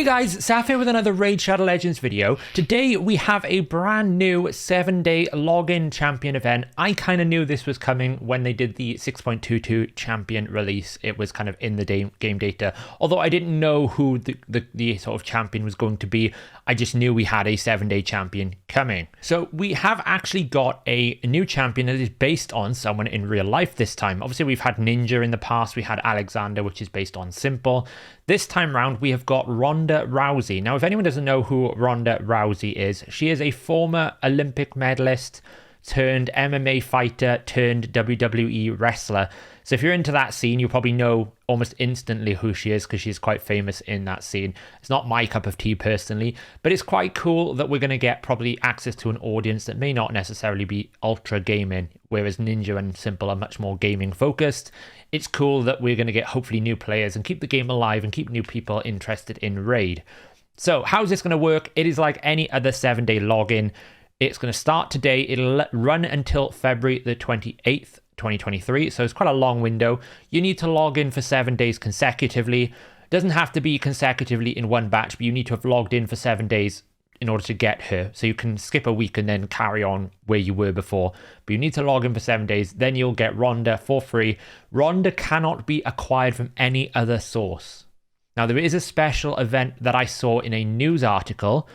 Hey guys, Saf here with another Raid Shadow Legends video. Today we have a brand new 7-day login champion event. I kind of knew this was coming when they did the 6.22 champion release. It was kind of in the game data. Although I didn't know who the sort of champion was going to be, I just knew we had a 7-day champion coming. So we have actually got a new champion that is based on someone in real life this time. Obviously we've had Ninja in the past, we had Alexander, which is based on Simple. This time round, we have got Ronda Rousey. Now, if anyone doesn't know who Ronda Rousey is, she is a former Olympic medalist turned MMA fighter turned WWE wrestler. So if you're into that scene, you probably know almost instantly who she is because she's quite famous in that scene. It's not my cup of tea personally, but it's quite cool that we're going to get probably access to an audience that may not necessarily be ultra gaming, whereas Ninja and Simple are much more gaming focused. It's cool that we're going to get hopefully new players and keep the game alive and keep new people interested in Raid. So how's this going to work? It is like any other 7-day login. It's going to start today. It'll run until February the 28th, 2023. So it's quite a long window. You need to log in for 7 days consecutively. It doesn't have to be consecutively in one batch, but you need to have logged in for 7 days in order to get her. So you can skip a week and then carry on where you were before. But you need to log in for 7 days. Then you'll get Ronda for free. Ronda cannot be acquired from any other source. Now, there is a special event that I saw in a news article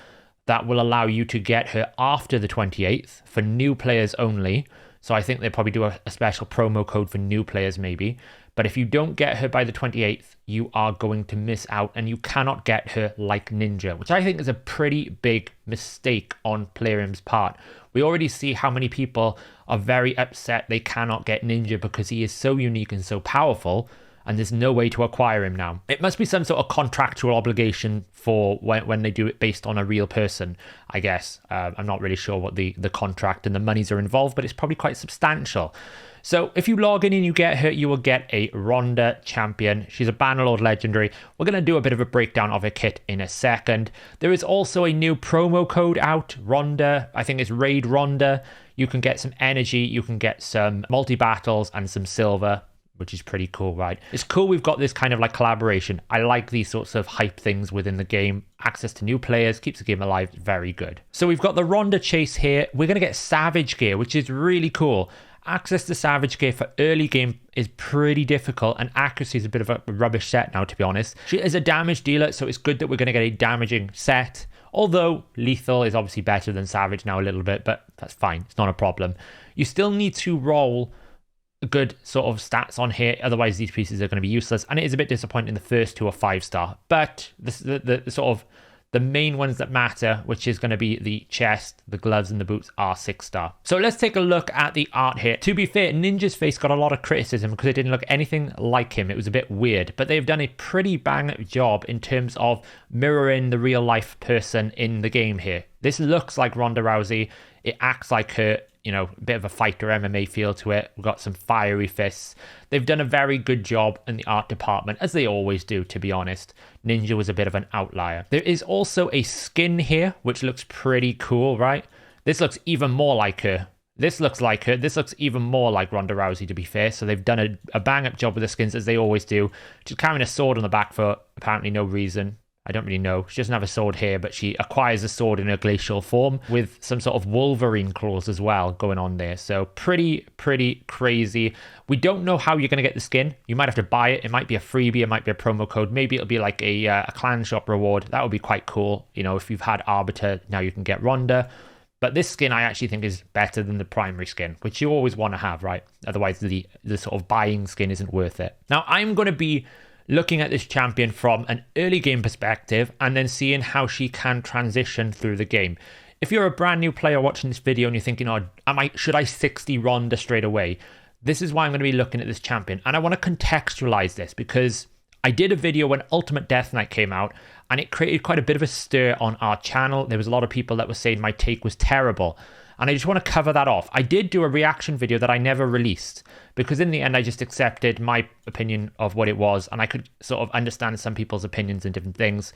that will allow you to get her after the 28th for new players only. So I think they probably do a special promo code for new players maybe. But if you don't get her by the 28th, you are going to miss out and you cannot get her like Ninja, which I think is a pretty big mistake on Plarium's part. We already see how many people are very upset they cannot get Ninja because he is so unique and so powerful, and there's no way to acquire him now. It must be some sort of contractual obligation for when they do it based on a real person, I guess. I'm not really sure what the contract and the monies are involved, but it's probably quite substantial. So if you log in and you get her, you will get a Ronda champion. She's a Bannerlord legendary. We're going to do a bit of a breakdown of her kit in a second. There is also a new promo code out, Ronda. I think it's Raid Ronda. You can get some energy, you can get some multi-battles and some silver, which is pretty cool, right? It's cool we've got this kind of like collaboration. I like these sorts of hype things within the game. Access to new players, keeps the game alive, very good. So we've got the Ronda chase here. We're going to get Savage gear, which is really cool. Access to Savage gear for early game is pretty difficult, and accuracy is a bit of a rubbish set now, to be honest. She is a damage dealer, so it's good that we're going to get a damaging set. Although lethal is obviously better than Savage now a little bit, but that's fine. It's not a problem. You still need to roll good sort of stats on here, otherwise these pieces are going to be useless, and it is a bit disappointing the first two are 5-star, but the sort of the main ones that matter, which is going to be the chest, the gloves and the boots, are 6-star. So let's take a look at the art here. To be fair, Ninja's face got a lot of criticism because it didn't look anything like him. It was a bit weird, but they've done a pretty bang job in terms of mirroring the real life person in the game here. This looks like Ronda Rousey. It acts like her, you know, a bit of a fighter MMA feel to it. We've got some fiery fists. They've done a very good job in the art department, as they always do, to be honest. Ninja was a bit of an outlier. There is also a skin here, which looks pretty cool, right? This looks even more like her. This looks like her. This looks even more like Ronda Rousey, to be fair. So they've done a bang-up job with the skins, as they always do. She's carrying a sword on the back for apparently no reason. I don't really know. She doesn't have a sword here, but she acquires a sword in a glacial form with some sort of Wolverine claws as well going on there. So pretty crazy. We don't know how you're going to get the skin. You might have to buy it. It might be a freebie. It might be a promo code. Maybe it'll be like a clan shop reward. That would be quite cool. You know, if you've had Arbiter, now you can get Ronda. But this skin I actually think is better than the primary skin, which you always want to have, right? Otherwise the sort of buying skin isn't worth it. Now I'm going to be looking at this champion from an early game perspective and then seeing how she can transition through the game. If you're a brand new player watching this video and you're thinking, oh, should I 60 Ronda straight away? This is why I'm going to be looking at this champion. And I want to contextualize this because I did a video when Ultimate Death Knight came out and it created quite a bit of a stir on our channel. There was a lot of people that were saying my take was terrible. And I just want to cover that off. I did do a reaction video that I never released because in the end, I just accepted my opinion of what it was. And I could sort of understand some people's opinions and different things.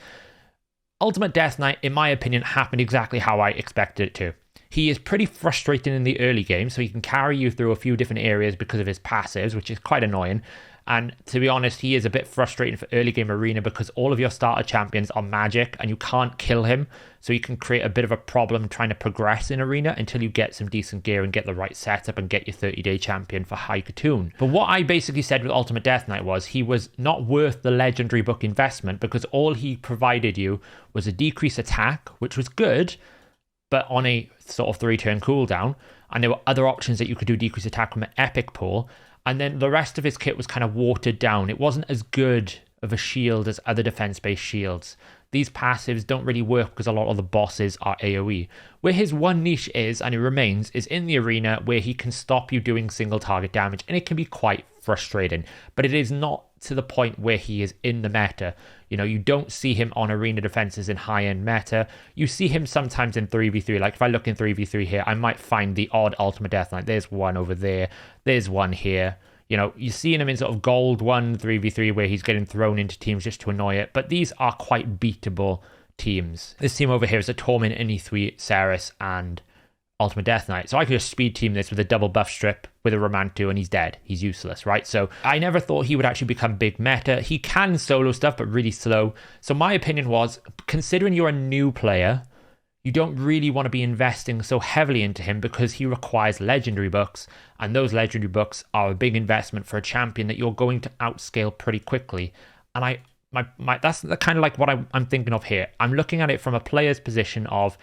Ultimate Death Knight, in my opinion, happened exactly how I expected it to. He is pretty frustrating in the early game, so he can carry you through a few different areas because of his passives, which is quite annoying. And to be honest, he is a bit frustrating for early game arena because all of your starter champions are magic and you can't kill him. So you can create a bit of a problem trying to progress in arena until you get some decent gear and get the right setup and get your 30-day champion for High Katoon. But what I basically said with Ultimate Death Knight was he was not worth the legendary book investment because all he provided you was a decreased attack, which was good, but on a sort of 3-turn cooldown. And there were other options that you could do decreased attack from an epic pool. And then the rest of his kit was kind of watered down. It wasn't as good of a shield as other defense-based shields. These passives don't really work because a lot of the bosses are AoE. Where his one niche is, and it remains, is in the arena where he can stop you doing single target damage, and it can be quite frustrating. But it is not to the point where he is in the meta. You know, you don't see him on arena defenses in high-end meta. You see him sometimes in 3v3. Like if I look in 3v3 here, I might find the odd Ultimate Death Knight. There's one over there. There's one here. You know, you're seeing him in sort of gold 1 3v3 where he's getting thrown into teams just to annoy it. But these are quite beatable teams. This team over here is a Torment, Inithwi, Ceres, and Ultimate Death Knight. So I could just speed team this with a double buff strip with a Romantu and he's dead. He's useless, right? So I never thought he would actually become big meta. He can solo stuff, but really slow. So my opinion was, considering you're a new player, you don't really want to be investing so heavily into him because he requires legendary books, and those legendary books are a big investment for a champion that you're going to outscale pretty quickly. And that's the kind of like what I'm thinking of here. I'm looking at it from a player's position of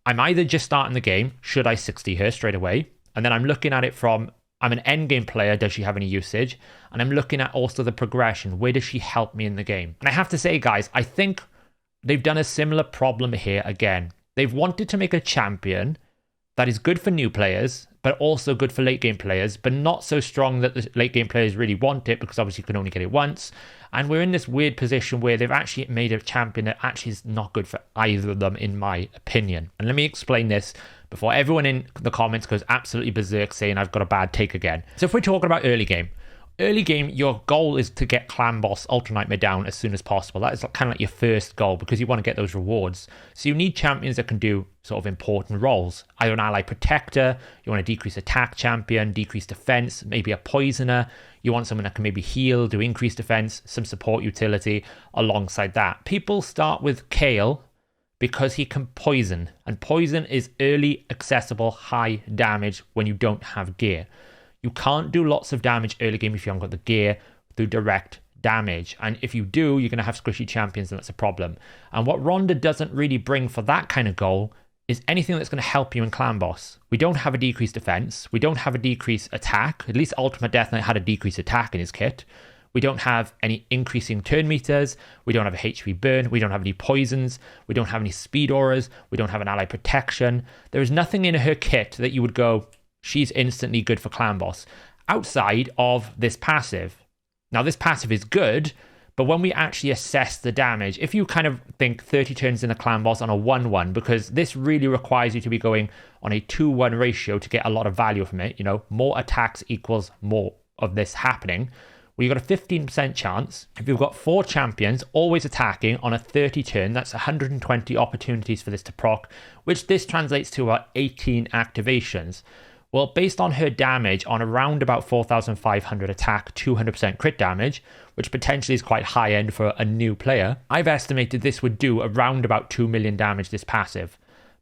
I'm either just starting the game, should I 60 her straight away? And then I'm looking at it from I'm an endgame player, does she have any usage? And I'm looking at also the progression, where does she help me in the game? And I have to say, guys, I think they've done a similar problem here again. They've wanted to make a champion that is good for new players, but also good for late game players, but not so strong that the late game players really want it because obviously you can only get it once. And we're in this weird position where they've actually made a champion that actually is not good for either of them, in my opinion. And let me explain this before everyone in the comments goes absolutely berserk saying I've got a bad take again. So if we're talking about early game, your goal is to get Clan Boss Ultra Nightmare down as soon as possible. That is kind of like your first goal because you want to get those rewards. So you need champions that can do sort of important roles. Either an ally protector, you want a decreased attack champion, decreased defense, maybe a poisoner. You want someone that can maybe heal, do increased defense, some support utility alongside that. People start with Kale because he can poison, and poison is early, accessible, high damage when you don't have gear. You can't do lots of damage early game if you haven't got the gear through direct damage. And if you do, you're going to have squishy champions, and that's a problem. And what Ronda doesn't really bring for that kind of goal is anything that's going to help you in Clan Boss. We don't have a decreased defense. We don't have a decreased attack. At least Ultimate Death Knight had a decreased attack in his kit. We don't have any increasing turn meters. We don't have a HP burn. We don't have any poisons. We don't have any speed auras. We don't have an ally protection. There is nothing in her kit that you would go, she's instantly good for Clan Boss, outside of this passive. Now, this passive is good, but when we actually assess the damage, if you kind of think 30 turns in a Clan Boss on a 1-1, because this really requires you to be going on a 2-1 ratio to get a lot of value from it, you know, more attacks equals more of this happening. Well, you've got a 15% chance. If you've got 4 champions always attacking on a 30 turn, that's 120 opportunities for this to proc, which this translates to about 18 activations. Well, based on her damage on around about 4,500 attack, 200% crit damage, which potentially is quite high end for a new player, I've estimated this would do around about 2 million damage, this passive,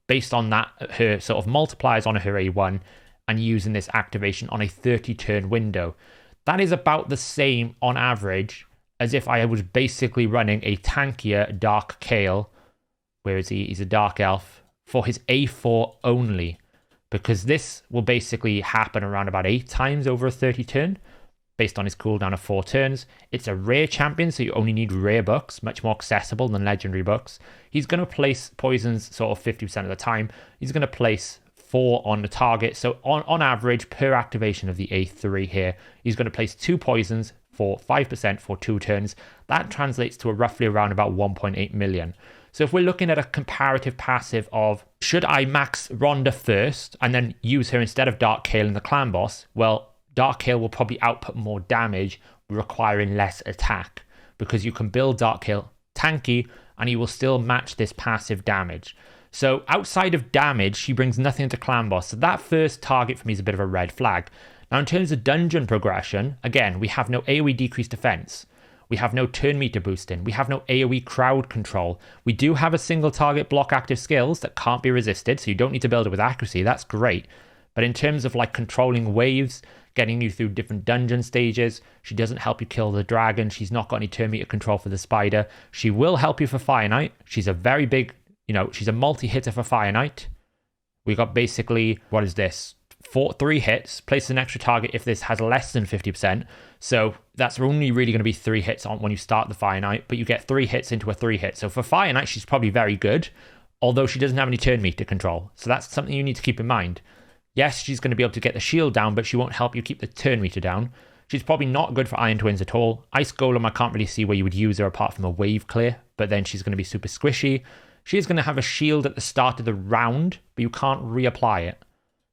based on that, her sort of multipliers on her A1 and using this activation on a 30 turn window. That is about the same on average as if I was basically running a tankier Dark Kale. Where is he? He's a Dark Elf for his A4 only. Because this will basically happen around about 8 times over a 30 turn, based on his cooldown of 4 turns. It's a rare champion, so you only need rare books, much more accessible than legendary books. He's going to place poisons sort of 50% of the time. He's going to place 4 on the target. So on average, per activation of the A3 here, he's going to place 2 poisons for 5% for 2 turns. That translates to roughly around about 1.8 million. So if we're looking at a comparative passive of, should I max Ronda first and then use her instead of Dark Kale in the Clan Boss? Well, Dark Kale will probably output more damage, requiring less attack, because you can build Dark Kale tanky and he will still match this passive damage. So outside of damage, she brings nothing to Clan Boss. So that first target for me is a bit of a red flag. Now, in terms of dungeon progression, again, we have no AoE decreased defense. We have no turn meter boosting. We have no AoE crowd control. We do have a single target block active skills that can't be resisted, so you don't need to build it with accuracy. That's great. But in terms of like controlling waves, getting you through different dungeon stages, she doesn't help you kill the dragon. She's not got any turn meter control for the spider. She will help you for Fire Knight. She's a very big, she's a multi-hitter for Fire Knight. We got basically, what is this? 3 hits, places an extra target if this has less than 50%. So that's only really going to be 3 hits on when you start the Fire Knight, but you get 3 hits into a 3 hit. So for Fire Knight, she's probably very good, although she doesn't have any turn meter control. So that's something you need to keep in mind. Yes, she's going to be able to get the shield down, but she won't help you keep the turn meter down. She's probably not good for Iron Twins at all. Ice Golem, I can't really see where you would use her apart from a wave clear, but then she's going to be super squishy. She is going to have a shield at the start of the round, but you can't reapply it.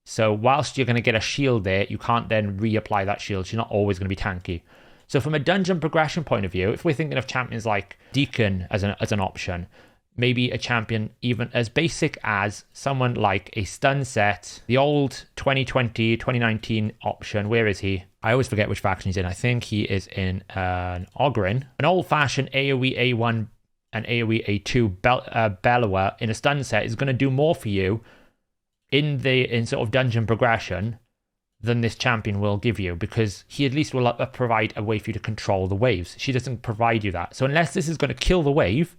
So whilst you're going to get a shield there, you can't then reapply that shield. She's not always going to be tanky. So from a dungeon progression point of view, if we're thinking of champions like Deacon as an option, maybe a champion even as basic as someone like a stun set, the old 2020, 2019 option, where is he? I always forget which faction he's in. I think he is in an Ogryn. An old-fashioned AoE A1 and AoE A2 Bellower in a stun set is going to do more for you in sort of dungeon progression than this champion will give you, because he at least will provide a way for you to control the waves. She doesn't provide you that. So unless this is going to kill the wave,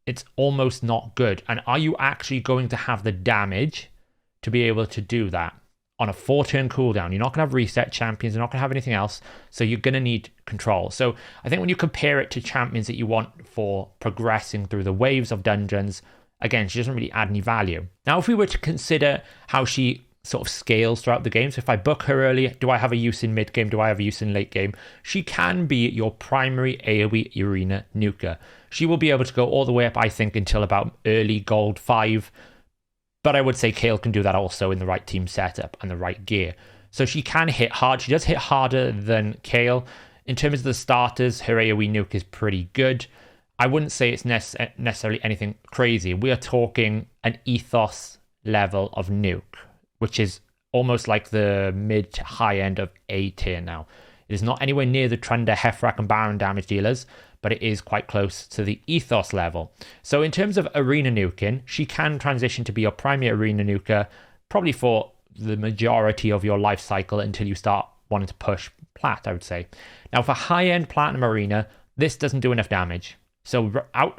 it's almost not good. And are you actually going to have the damage to be able to do that on a 4-turn cooldown? You're not going to have reset champions. You're not going to have anything else. So you're going to need control. So I think when you compare it to champions that you want for progressing through the waves of dungeons, again, she doesn't really add any value. Now, if we were to consider how she sort of scales throughout the game, so if I book her early, do I have a use in mid game? Do I have a use in late game? She can be your primary AoE arena nuker. She will be able to go all the way up, I think, until about early gold 5. But I would say Kayle can do that also in the right team setup and the right gear. So she can hit hard. She does hit harder than Kayle. In terms of the starters, her AoE nuke is pretty good. I wouldn't say it's necessarily anything crazy. We are talking an ethos level of nuke, which is almost like the mid to high end of A tier now. It is not anywhere near the Trunda, Heffrak, and Baron damage dealers, but it is quite close to the ethos level. So in terms of arena nuking, she can transition to be your primary arena nuker, probably for the majority of your life cycle until you start wanting to push plat, I would say. Now for high-end platinum arena, this doesn't do enough damage. So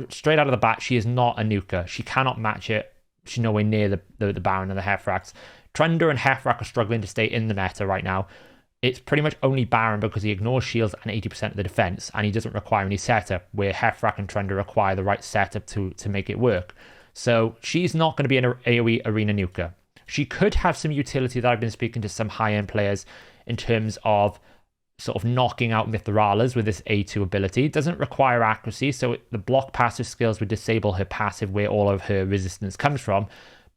straight out of the bat, she is not a nuker. She cannot match it. She's nowhere near the Baron and the Heffraks. Trunda and Heffrak are struggling to stay in the meta right now. It's pretty much only Baron because he ignores shields and 80% of the defense, and he doesn't require any setup, where Heffrak and Trunda require the right setup to make it work. So she's not going to be an AoE arena nuker. She could have some utility that I've been speaking to some high-end players in terms of sort of knocking out Mithralas with this A2 ability. It doesn't require accuracy, so the block passive skills would disable her passive where all of her resistance comes from.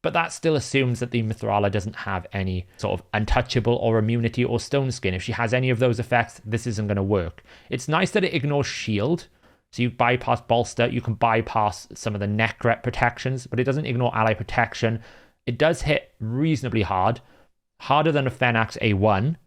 But that still assumes that the Mithrala doesn't have any sort of untouchable or immunity or stone skin. If she has any of those effects, this isn't going to work. It's nice that it ignores shield, so you bypass bolster, you can bypass some of the neck rep protections, but it doesn't ignore ally protection. It does hit reasonably hard, harder than a Fenax A1,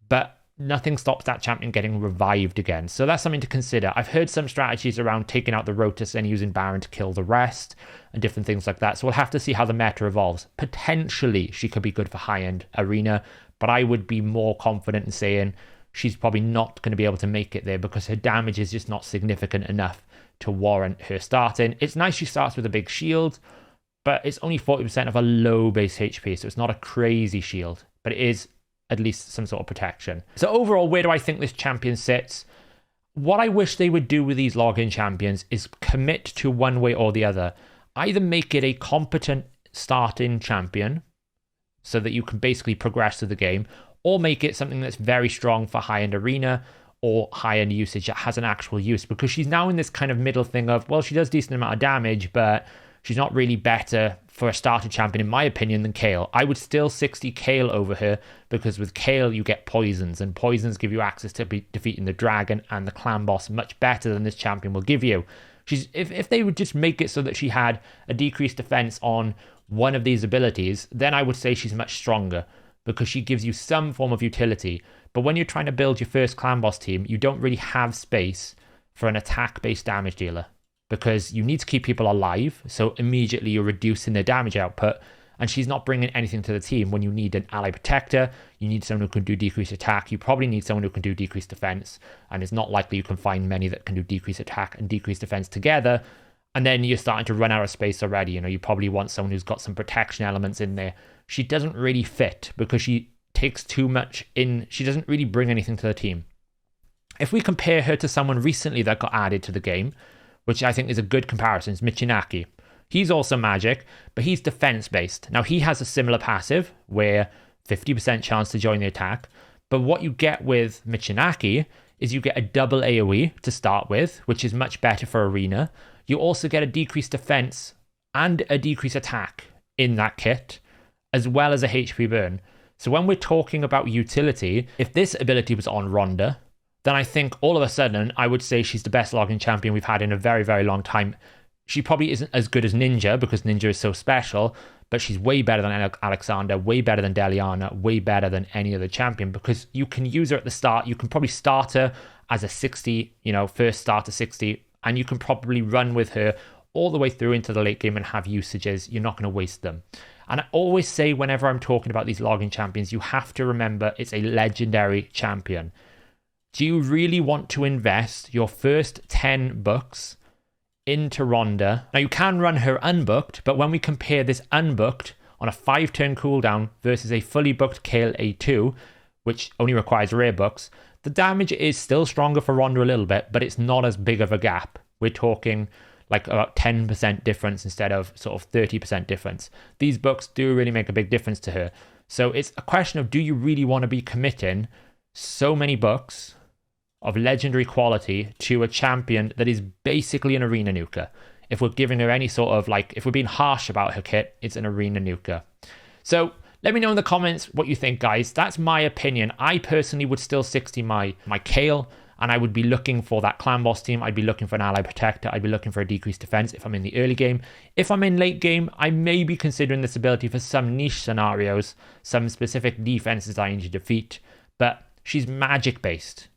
but nothing stops that champion getting revived again. So that's something to consider. I've heard some strategies around taking out the Rotus and using Baron to kill the rest and different things like that. So we'll have to see how the meta evolves. Potentially, she could be good for high-end arena, but I would be more confident in saying she's probably not going to be able to make it there because her damage is just not significant enough to warrant her starting. It's nice she starts with a big shield, but it's only 40% of a low base HP, so it's not a crazy shield, but it is at least some sort of protection. So overall, where do I think this champion sits? What I wish they would do with these login champions is commit to one way or the other. Either make it a competent starting champion so that you can basically progress through the game, or make it something that's very strong for high-end arena or high-end usage that has an actual use, because she's now in this kind of middle thing of, well, she does decent amount of damage, but she's not really better for a starter champion, in my opinion, than Kayle. I would still 60 Kayle over her, because with Kayle you get poisons, and poisons give you access to defeating the dragon and the clan boss much better than this champion will give you. If they would just make it so that she had a decreased defense on one of these abilities, then I would say she's much stronger. because she gives you some form of utility. But when you're trying to build your first clan boss team, you don't really have space for an attack-based damage dealer because you need to keep people alive. So immediately you're reducing their damage output, and she's not bringing anything to the team when you need an ally protector. You need someone who can do decreased attack. You probably need someone who can do decreased defense, and it's not likely you can find many that can do decreased attack and decreased defense together. And then you're starting to run out of space already. You know, you probably want someone who's got some protection elements in there. She doesn't really fit because she takes too much in. She doesn't really bring anything to the team. If we compare her to someone recently that got added to the game, which I think is a good comparison, is Michinaki. He's also magic, but he's defense-based. Now, he has a similar passive where 50% chance to join the attack. But what you get with Michinaki is you get a double AoE to start with, which is much better for Arena. You also get a decreased defense and a decreased attack in that kit, as well as a HP burn. So when we're talking about utility, if this ability was on Ronda, then I think all of a sudden I would say she's the best login champion we've had in a very, very long time. She probably isn't as good as Ninja because Ninja is so special, but she's way better than Alexander, way better than Deliana, way better than any other champion because you can use her at the start. You can probably start her as a 60, first starter 60, and you can probably run with her all the way through into the late game and have usages. You're not going to waste them. And I always say whenever I'm talking about these login champions, you have to remember it's a legendary champion. Do you really want to invest your first 10 bucks into Ronda? Now, you can run her unbooked, but when we compare this unbooked on a 5-turn cooldown versus a fully booked Kale A2, which only requires rare books, the damage is still stronger for Ronda a little bit, but it's not as big of a gap. We're talking like about 10% difference instead of sort of 30% difference. These books do really make a big difference to her. So it's a question of, do you really want to be committing so many books of legendary quality to a champion that is basically an arena nuker? If we're giving her any sort of if we're being harsh about her kit, it's an arena nuker. So let me know in the comments what you think, guys. That's my opinion. I personally would still 60 my Kale, and I would be looking for that clan boss team. I'd be looking for an ally protector. I'd be looking for a decreased defense if I'm in the early game. If I'm in late game, I may be considering this ability for some niche scenarios, some specific defenses I need to defeat, but she's magic based.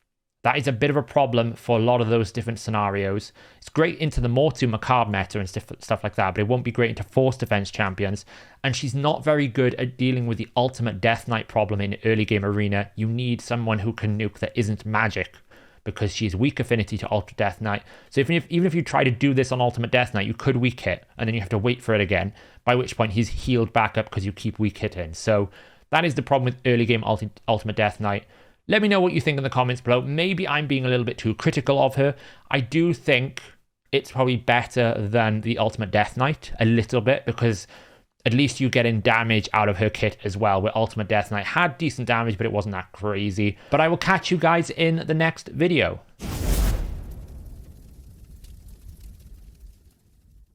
That is a bit of a problem for a lot of those different scenarios. It's great into the Mortu Macabre meta and stuff like that, but it won't be great into force defense champions. And she's not very good at dealing with the ultimate Death Knight problem in early game arena. You need someone who can nuke that isn't magic, because she's weak affinity to Ultra Death Knight. So even if you try to do this on Ultimate Death Knight, you could weak hit, and then you have to wait for it again, by which point he's healed back up because you keep weak hitting. So that is the problem with early game Ultimate Death Knight. Let me know what you think in the comments below. Maybe I'm being a little bit too critical of her. I do think it's probably better than the Ultimate Death Knight a little bit, because at least you're getting damage out of her kit as well, where Ultimate Death Knight had decent damage, but it wasn't that crazy. But I will catch you guys in the next video.